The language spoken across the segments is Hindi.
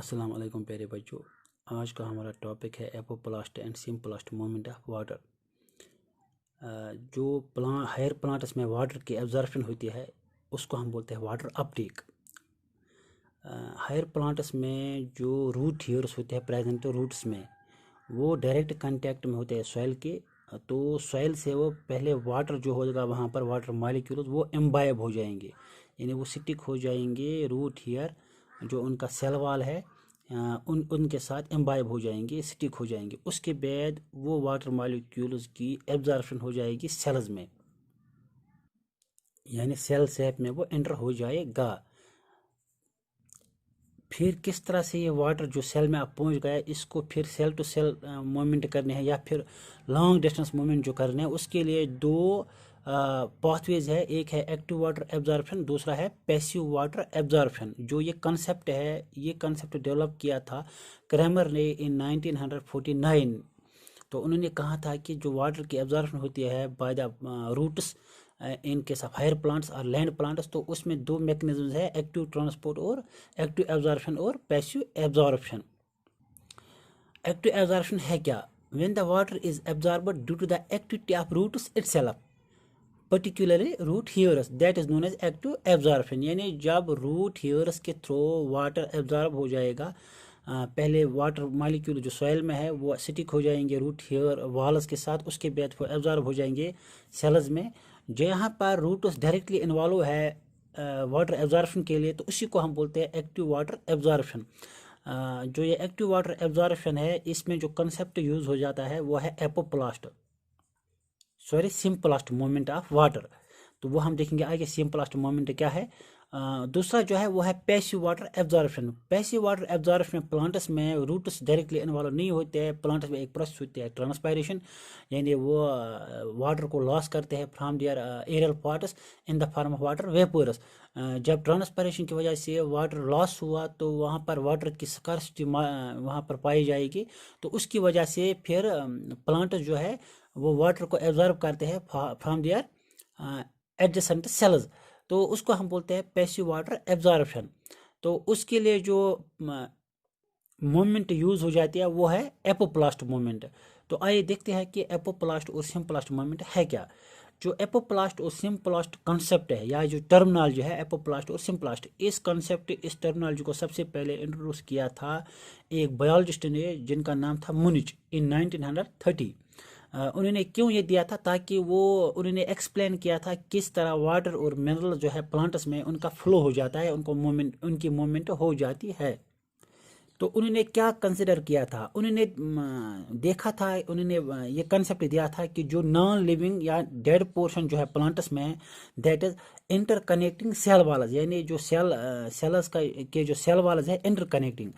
अस्सलाम वालेकुम प्यारे बच्चों। आज का हमारा टॉपिक है apoplast and symplast movement of water. जो हायर प्लांट्स में वाटर की एब्जॉर्प्शन होती है उसको हम बोलते हैं वाटर अपटेक। हायर प्लांट्स में जो रूट हेयर्स होते हैं प्रेजेंट रूट्स में, वो डायरेक्ट कांटेक्ट में होते हैं सॉइल के। तो सॉइल से वो पहले वाटर जो होगा वहाँ पर वाटर मॉलिक्यूल्स वो इम्बाइब हो जाएंगे, यानी वो स्टिक हो जाएंगे रूट हेयर जो उनका सेल वाल है, उनके साथ इम्बाइब हो जाएंगे, स्टिक हो जाएंगे। उसके बाद वो वाटर मॉलिक्यूल्स की एब्जॉर्प्शन हो जाएगी सेल्स में, यानी सेल शेप में वो एंटर हो जाएगा। फिर किस तरह से ये वाटर जो सेल में अब पहुंच गया, इसको फिर सेल टू सेल मूवमेंट करने हैं या फिर लॉन्ग डिस्टेंस मूवमेंट जो करने हैं, उसके लिए दो पाथवेज है। एक है एक्टिव वाटर एब्जॉर्प्शन, दूसरा है पैसिव वाटर एब्जॉर्प्शन। जो ये कंसेप्ट है, ये कंसेप्ट डेवलप किया था क्रैमर ने इन 1949। तो उन्होंने कहा था कि जो वाटर की एब्जॉर्प्शन होती है by the roots in case of higher plants और लैंड प्लांट्स, तो उसमें दो मैकेनिज्म है, एक्टिव ट्रांसपोर्ट और एक्टिव एब्जॉर्प्शन और पैसिव एब्जॉर्प्शन। एक्टिव एब्जॉर्प्शन है क्या? When the water is absorbed due to the activity of roots itself, particularly root hairs, that is known as active absorption. यानी जब रूट हेयर्स के थ्रू वाटर एब्जॉर्ब हो जाएगा, पहले वाटर मॉलिक्यूल जो सॉइल में है वो स्टिक हो जाएंगे रूट हेयर वाल्स के साथ, उसके बाद वो एब्जॉर्ब हो जाएंगे सेल्स में। जो यहाँ पर रूट्स डायरेक्टली इन्वॉल्व है वाटर एब्जॉर्प्शन के लिए, तो उसी को हम बोलते हैं एक्टिव वाटर एब्जॉर्प्शन। जो ये एक्टिव वाटर एब्जॉर्प्शन है, इसमें जो कंसेप्ट यूज हो जाता है वो है apoplast, sorry symplast movement of water. तो वो हम देखेंगे आगे सिम्प्लास्ट मूवमेंट क्या है। दूसरा जो है वो है passive water absorption. Passive water absorption में प्लांट्स में रूट्स डायरेक्टली इन्वॉल्व नहीं होते हैं। प्लांट्स में एक प्रोसेस होती है ट्रांसपायरेशन, यानी वो वाटर को लॉस करते हैं from their aerial parts in the form of water vapours. जब ट्रांसपायरेशन की वजह से वाटर लॉस हुआ तो वहाँ पर वाटर की स्कार्सिटी वहाँ पर पाई जाएगी। तो उसकी वजह से फिर प्लांट जो है वो वाटर को एब्जॉर्ब करते हैं फ्रॉम देयर एडजेसेंट सेल्स। तो उसको हम बोलते हैं पैसिव वाटर एब्जॉर्प्शन। तो उसके लिए जो मूवमेंट यूज हो जाती है वो है एपोप्लास्ट मूवमेंट। तो आइए देखते हैं कि एपोप्लास्ट और सिम्प्लास्ट मूवमेंट है क्या। जो एपोप्लास्ट और सिम्प्लास्ट कंसेप्ट है, या जो टर्मिनोलॉजी है एपोप्लास्ट और सिम्प्लास्ट, इस टर्मिनोलॉजी को सबसे पहले इंट्रोड्यूस किया था एक बायोलॉजिस्ट ने जिनका नाम था मुनिच इन 1930। उन्होंने क्यों ये दिया था, ताकि वो उन्होंने एक्सप्लेन किया था किस तरह वाटर और मिनरल जो है प्लांट्स में उनका फ्लो हो जाता है, उनकी मूवमेंट हो जाती है। तो उन्होंने क्या कंसिडर किया था, उन्होंने देखा था, उन्होंने ये कंसेप्ट दिया था कि जो नॉन लिविंग या डेड पोर्शन जो है प्लांट्स में, that is interconnecting cell walls, यानी जो सेल्स का के जो सेल वाल्स है इंटरकनेक्टिंग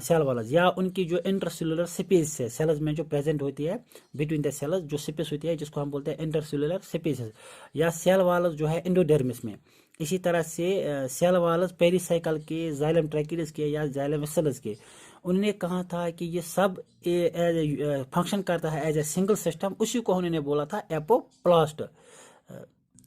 सेल वाल्स, या उनकी जो इंटरसेलुलर स्पेस है सेल्स में जो प्रेजेंट होती है बिटवीन द सेल्स, जो स्पेस होती है जिसको हम बोलते हैं इंटरसेलुलर स्पेसेस, या सेल वाल्स जो है एंडोडर्मिस में। इसी तरह से सेल वाल्स पेरिसाइकल के, जाइलम ट्रैकिडस के या जाइलम सेल्स के। उन्होंने कहा था कि ये सब एज फंक्शन करता है एज ए सिंगल सिस्टम, उसी को उन्होंने बोला था एपोप्लास्ट।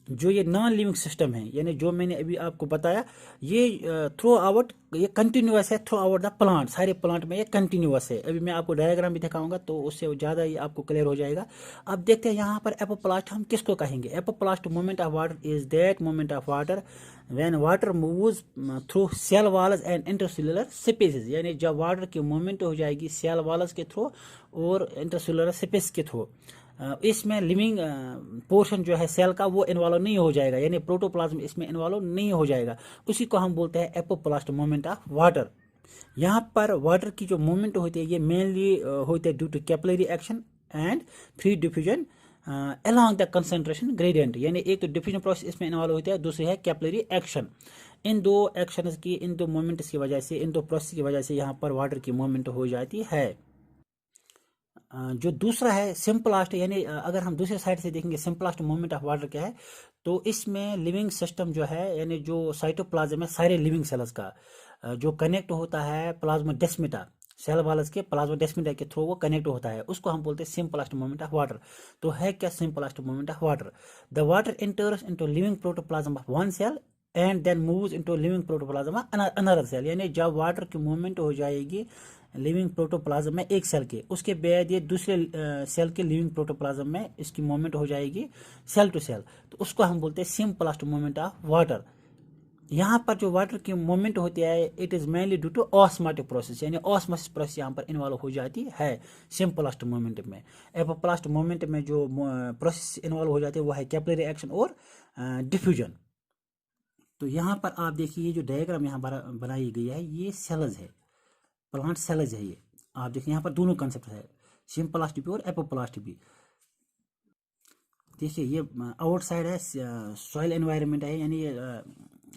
जो ये नॉन लिविंग सिस्टम है, यानी जो मैंने अभी आपको बताया, ये थ्रू आउट, ये कंटिन्यूअस है थ्रू आउट द प्लांट, सारे प्लांट में ये कंटिन्यूअस है। अभी मैं आपको डायग्राम भी दिखाऊंगा तो उससे ज़्यादा ही आपको क्लियर हो जाएगा। अब देखते हैं यहाँ पर एपोप्लास्ट हम किसको कहेंगे। Apoplast movement of water is that movement of water when water moves through cell walls and intercellular spaces, यानी जब वाटर की मूवमेंट हो जाएगी सेल वॉल्स के थ्रू और इंटरसेलुलर स्पेस के थ्रू। इसमें लिविंग पोर्शन जो है सेल का वो इन्वॉल्व नहीं हो जाएगा, यानी प्रोटोप्लाज्म इसमें इन्वॉल्व नहीं हो जाएगा। उसी को हम बोलते हैं एपोप्लास्ट मूवमेंट ऑफ वाटर। यहाँ पर वाटर की जो मूवमेंट होती है ये मेनली होती है due to capillary action and free diffusion along the concentration gradient, यानी एक तो डिफ्यूजन प्रोसेस इसमें इन्वॉल्व होती है, दूसरी है कैपिलरी एक्शन। इन दो एक्शंस की, इन दो मूवमेंट्स की वजह से, इन दो प्रोसेस की वजह से यहाँ पर वाटर की मूवमेंट हो जाती है। जो दूसरा है सिम्प्लास्ट, यानी अगर हम दूसरे साइड से देखेंगे सिम्प्लास्ट मूवमेंट ऑफ वाटर क्या है, तो इसमें लिविंग सिस्टम जो है, यानी जो साइटोप्लाज्म है सारे लिविंग सेल्स का, जो कनेक्ट होता है प्लाज्मोडेस्माटा, सेल वाल्स के प्लाज्मोडेस्माटा के थ्रू वो कनेक्ट होता है, उसको हम बोलते हैं सिम्प्लास्ट मूवमेंट ऑफ वाटर। तो है क्या symplast movement of water? The water enters into living protoplasm of one cell and then moves into living protoplasm another cell, यानी जब वाटर की मूवमेंट हो जाएगी लिविंग प्रोटोप्लाज्म में एक सेल के, उसके बाद ये दूसरे सेल के लिविंग प्रोटोप्लाज्म में इसकी मूवमेंट हो जाएगी सेल टू सेल, तो उसको हम बोलते हैं सिम्पलेस्ट मूवमेंट ऑफ वाटर। यहाँ पर जो वाटर की मूवमेंट होती है it is mainly due to osmotic process, यानी ऑस्मोसिस प्रोसेस यहाँ पर इन्वॉल्व हो जाती है सिम्पलेस्ट मूवमेंट में। एपोप्लास्ट मूवमेंट में जो प्रोसेस इन्वॉल्व हो जाती है वो है कैपिलरी एक्शन और डिफ्यूजन। तो यहाँ पर आप देखिए ये जो डायग्राम यहाँ बनाई गई है ये सेल्स है, प्लांट सेल्स है। ये आप देखिए यहाँ पर दोनों कंसेप्ट है, सिम्पलेस्ट भी और एपोप्लास्ट भी। देखिए ये आउटसाइड है सॉइल एनवायरनमेंट है, यानी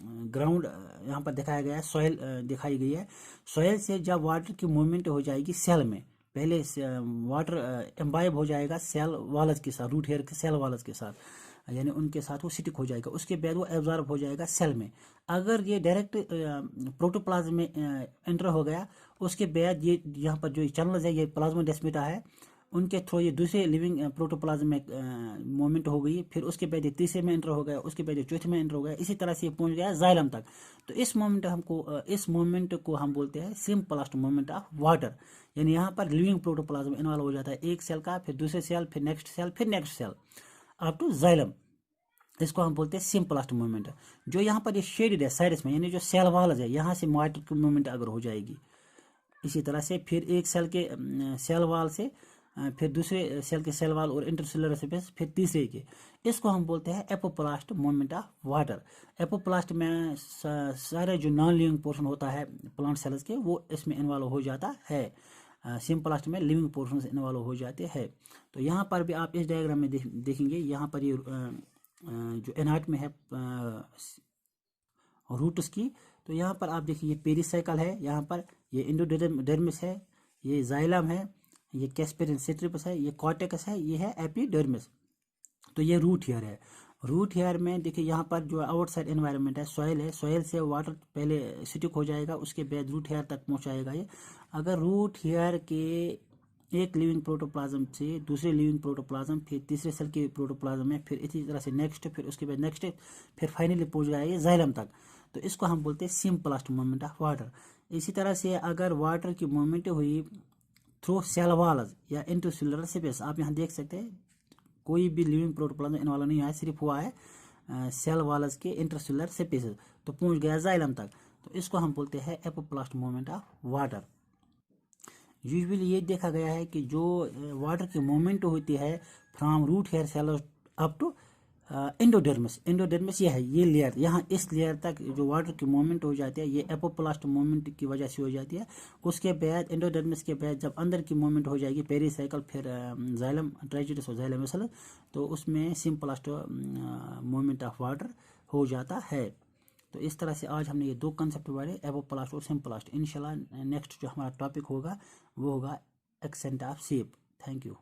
ग्राउंड यहाँ पर दिखाया गया है, सॉइल दिखाई गई है। सॉइल से जब वाटर की मूवमेंट हो जाएगी सेल में, पहले वाटर एम्बाइब हो जाएगा सेल वाल्स के साथ, रूट हेयर के सेल वाल्स के साथ, यानी उनके साथ वो स्टिक हो जाएगा, उसके बाद वो एब्जॉर्ब हो जाएगा सेल में। अगर ये डायरेक्ट प्रोटोप्लाज्म में एंटर हो गया, उसके बाद ये यहाँ पर जो चैनल्स है ये प्लाज्मोडेस्माटा है, उनके थ्रू ये दूसरे लिविंग प्रोटोप्लाज्म में मूवमेंट हो गई, फिर उसके बाद ये तीसरे में एंटर हो गया, उसके बाद ये चौथे में एंटर हो गया, इसी तरह से ये पहुंच गया जाइलम तक। तो इस मूवमेंट को हम बोलते हैं सिम्पलेस्ट मूवमेंट ऑफ वाटर, यानी यहाँ पर लिविंग प्रोटोप्लाज्म इन्वॉल्व हो जाता है, एक सेल का, फिर दूसरे सेल, फिर नेक्स्ट सेल, फिर next cell up to xylem. इसको हम बोलते हैं सिम्पलेस्ट मूवमेंट। जो यहाँ पर ये शेडेड है साइड्स में, यानी जो सेल वाल्स है, यहाँ से वाटर की मूवमेंट अगर हो जाएगी इसी तरह से, फिर एक सेल के सेल वाल से फिर दूसरे सेल के सेल वाल और इंटरसेलुलर स्पेस, फिर तीसरे के, इसको हम बोलते हैं apoplast movement of water. Apoplast में सारे जो नॉन लिविंग पोर्शन होता है प्लांट सेल्स के वो इसमें इन्वॉल्व हो जाता है, सिम्पलेस्ट में लिविंग पोर्शन इन्वॉल्व हो जाते हैं। तो यहाँ पर भी आप इस डायग्राम में देखेंगे, यहाँ पर ये जो एनाटॉमी है रूट्स की, तो यहाँ पर आप देखिए ये पेरिसाइकल है, यहाँ पर ये एंडोडर्मिस है, ये जाइलम है, ये कैस्पेरिन सिट्रिपस है, ये कॉर्टेक्स है, ये है एपिडर्मिस। तो ये रूट हेयर है। रूट हेयर में देखिए यहाँ पर जो आउटसाइड एनवायरनमेंट है, सॉइल है, सॉइल से वाटर पहले स्टिक हो जाएगा, उसके बाद रूट हेयर तक पहुँचाएगा ये। अगर रूट हेयर के एक लिविंग प्रोटोप्लाज्म से दूसरे लिविंग प्रोटोप्लाज्म, फिर तीसरे सेल के प्रोटोप्लाज्म में, फिर इसी तरह से नेक्स्ट, फिर उसके बाद नेक्स्ट, फिर फाइनली पहुँच गया ये जाइलम तक, तो इसको हम बोलते हैं सिम्पलेस्ट मूवमेंट ऑफ वाटर। इसी तरह से अगर वाटर की मूवमेंट हुई थ्रू सेल वाल्स या इंटरसेलुलर स्पेस, आप यहाँ देख सकते हैं कोई भी लिविंग प्रोटोप्लाज्म इन्वॉल्व नहीं है, सिर्फ हुआ है सेल वाल्स के इंटरसेलुलर स्पेस, तो पहुँच गया जाइलम तक, तो इसको हम बोलते हैं apoplast movement of water. Usually ये देखा गया है कि जो वाटर की मूवमेंट होती है from root hair cell up to endodermis, endodermis ये है, ये लेयर, यहाँ इस लेयर तक जो वाटर की मूवमेंट हो जाती है ये एपोप्लास्ट मूवमेंट की वजह से हो जाती है। उसके बाद एंडोडर्मिस के बाद जब अंदर की मूवमेंट हो जाएगी पेरिसाइकल, फिर जाइलम ट्राइजिटस और जाइलम वेसल, तो उसमें सिम्पलेस्ट मूवमेंट ऑफ वाटर हो जाता है। तो इस तरह से आज हमने ये दो कंसेप्ट पढ़े, एपोप्लास्ट और सिम्पलेस्ट। इंशाल्लाह नेक्स्ट जो हमारा टॉपिक होगा वो होगा accent of shape. Thank you.